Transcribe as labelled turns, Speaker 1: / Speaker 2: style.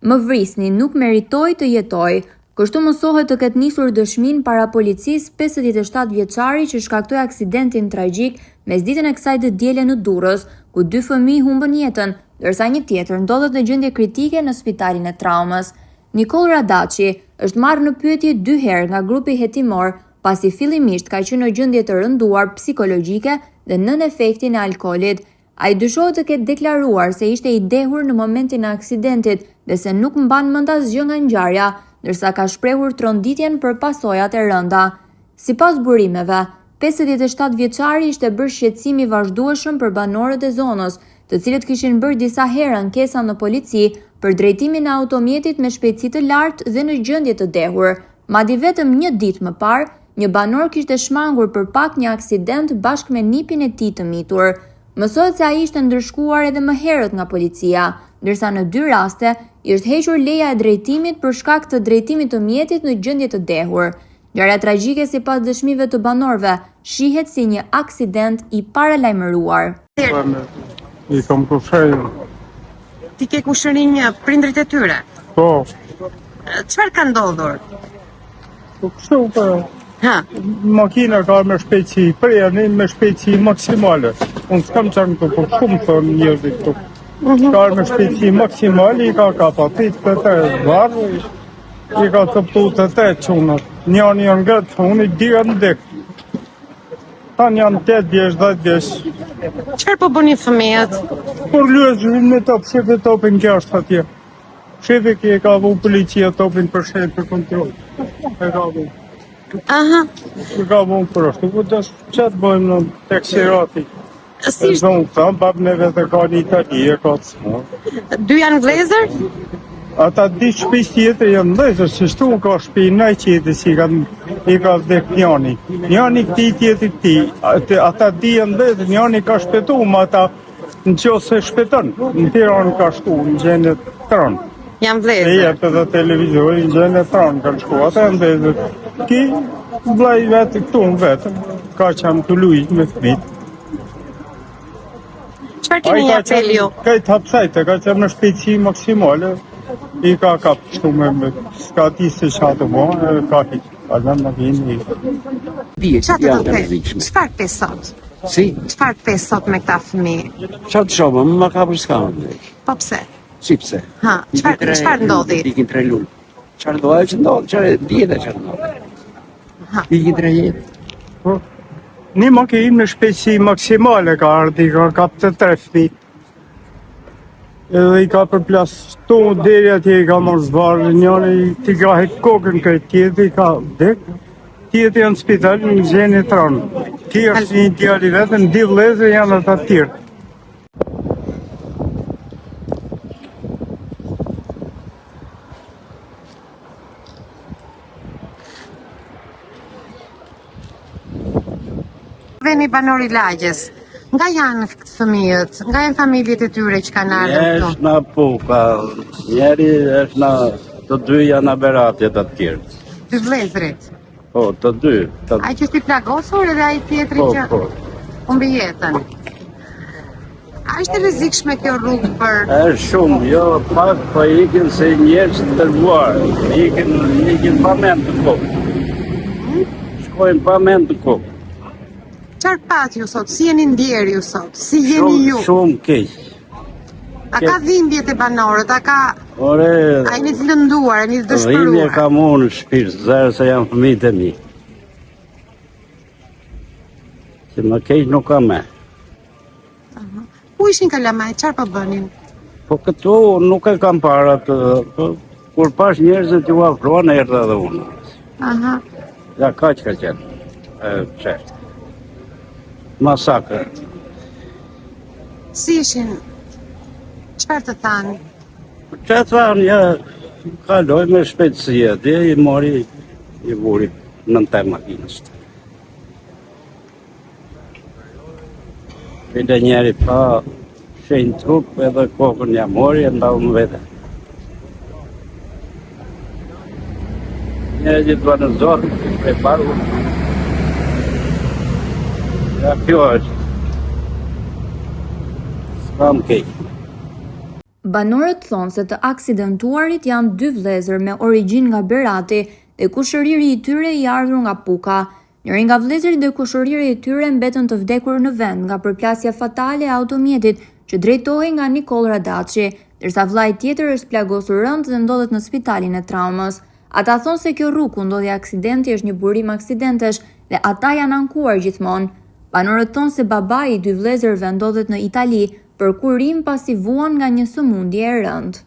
Speaker 1: Më vrisni, nuk meritoj të jetoj. Kështu mësohet të ketë nisur dëshmin para policisë 57 vjeçari që shkaktoi aksidentin tragjik mesditën e kësaj diele në Durrës, ku 2 fëmijë humbën jetën, ndërsa një tjetër ndodhet në gjendje kritike në spitalin e traumës. Nikol Radaçi është marrë në pyetje 2 herë nga grupi hetimor, pasi fillimisht ka qenë në gjendje të rënduar psikologjike dhe nën efektin e alkoolit. Ai dyshohet të ketë deklaruar se ishte i dehur në momentin e aksidentit dhe se nuk mban mend asgjë nga ngjarja, ndërsa ka shprehur tronditjen për pasojat e rënda. Sipas burimeve, 57 vjeçari ishte bërë shqetësim i vazhdueshëm për banorët e zonës, të cilët kishin bërë disa herë ankesa në polici për drejtimin e automjetit me shpejtësi të lartë dhe në gjendje të dehur. Madje vetëm një ditë më parë, një banor kishte shmangur për pak një aksident bashkë me nipin e tij të mitur. Mësohet se ai ishte ndërshkuar edhe më herët nga policia, ndërsa në 2 raste i është hequr leja e drejtimit për shkak të drejtimit të mjetit në gjendje të dehur. Ngjarja tragjike sipas dëshmive të banorëve shihet si një aksident i paralajmëruar.
Speaker 2: I kam kushërin.
Speaker 3: Ti ke kushërin një prindrit e tyre?
Speaker 2: Po.
Speaker 3: Çfarë ka ndodhur?
Speaker 2: Po kështu po.
Speaker 3: Ha,
Speaker 2: Makina ka me shpejtësi, prejani me shpejtësi maksimale. Unë s'kam qenë këtu, po shumë thonë njerëzit këtu. Ka me shpejtësi maksimale, i ka kapatit të të varë, i ka të pëtu të të qunat. Njani janë gëtë, unë i dhja në dekë. Tanë janë 8 vjesh, 10 vjesh.
Speaker 3: çfarë po bëni fëmijët?
Speaker 2: Por luezhin me top, shefe topin gjashtë atje. Shefe ki e ka vu policia topin për shefe për kontrol. E ka vu.
Speaker 3: Aha,
Speaker 2: E ka vu për është. Po të qatë bëjmë në teksirati.
Speaker 3: si ishte?
Speaker 2: Zonë këta, babë neve të ka një Itali, e ka të sma.
Speaker 3: 2 janë vlezër?
Speaker 2: Ata di shpis tjetër janë dhezër, që shtu ka shpi nëj qëtë si i ka vdek njani. Njani këti tjetër këti, ata di janë dhezër, njani ka shpetu, ma ata në që se shpetën, në Tiranë ka shku, në gjendet Tiranë.
Speaker 3: Janë
Speaker 2: E
Speaker 3: vlezër.
Speaker 2: jetë edhe televizori, në gjendet Tiranë ka shku, ata janë dhezër. Ki, vlaj vetë këtu në vetëm, ka që jam të lujt me fmitë.
Speaker 3: Çfarë keni një apel ju?
Speaker 2: Ka i të hapsajtë, ka qenë në shpejtësi maksimale, i ka kapë shtu me s'ka ti se qatë mo, ka hitë, alën në vinë i.
Speaker 3: Çfarë
Speaker 4: janë
Speaker 3: do
Speaker 4: të
Speaker 3: të
Speaker 4: rrezikshme.
Speaker 3: Çfarë pe sot?
Speaker 4: Si,
Speaker 3: Çfarë pe sot me këta fëmijë?
Speaker 4: çfarë të shohëm, më ka për s'ka më.
Speaker 3: Po pse?
Speaker 4: Si pse?
Speaker 3: Ha, çfarë ndodhi?
Speaker 4: Ikin 3 lull. Çfarë do ajo që ndodhi, çfarë dihet e çfarë ndodhi.
Speaker 3: Ha.
Speaker 4: Ikin 3 jetë.
Speaker 2: Një makinë në shpejtësi maksimale ka ardi, ka kapë të 3 fëmijë. Edhe i ka përplas tu deri atje i ka mos varë, njëri ti ka hek kokën këtë tjetër, i ka vdek. Tjetër janë në spital në gjenje Tiranë. Ti është një djali vetën, 2 vlezër janë ata të tjerë.
Speaker 3: Veni banori Lagjes. Nga janë këtë fëmijët? Nga janë familjet e tyre që kanë ardhur këtu?
Speaker 4: Është na puka, njeri është na, të 2 janë aberatje të tjerë.
Speaker 3: 2 vlezërit.
Speaker 4: Po, të 2.
Speaker 3: Ai që është i plagosur edhe ai tjetri
Speaker 4: Po,
Speaker 3: që
Speaker 4: po.
Speaker 3: humbi jetën. A është e rrezikshme kjo rrugë për
Speaker 4: Është shumë, jo pak, po ikin se njerëz të tërbuar, ikin pa mend të kokë. Shkojnë pa mend të kokë.
Speaker 3: çfarë pat ju sot? Si jeni ndjer ju sot? Si jeni ju?
Speaker 4: Shumë keq.
Speaker 3: A ka dhimbje te banorët? A ka
Speaker 4: Ore,
Speaker 3: a jeni të lënduar, jeni të
Speaker 4: dhimbje
Speaker 3: dëshpëruar?
Speaker 4: kam unë në shpirt, zërë se janë fëmijët e mi. Që më keq nuk kam me.
Speaker 3: Ku ishin kalamaj? Çfarë po bënin?
Speaker 4: Po këtu nuk e kam para të, po, kur pash njerëzit ju afruan erdha dhe unë.
Speaker 3: Aha.
Speaker 4: Ja kaq ka qenë. Qeshtë. Masakër.
Speaker 3: Si ishin? Çfarë të thanë?
Speaker 4: Që të thanë, ja, kaloj me shpejtësia, dhe i mori, i vuri në taj makinës. Pide njeri pa shenjë trup edhe kokën ja mori e ndau në vete. Njeri gjithë në zorë, prej paru. Ja, kjo është. S'kam keq.
Speaker 1: Banorët thonë se të aksidentuarit janë 2 vëllezër me origjinë nga Berati dhe kushëriri i tyre i ardhur nga Puka. Njëri nga vëllezërit dhe kushëriri i tyre mbetën të vdekur në vend nga përplasja fatale e automjetit që drejtohej nga Nikol Radaçi, ndërsa vllai tjetër është plagosur rënd dhe ndodhet në spitalin e traumës. Ata thonë se kjo rrugë ku ndodhi aksidenti është një burim aksidentesh dhe ata janë ankuar gjithmonë. Banorët thonë se babai i 2 vëllezërve ndodhet në Itali për kurim pasi vuan nga një sëmundje e rëndë.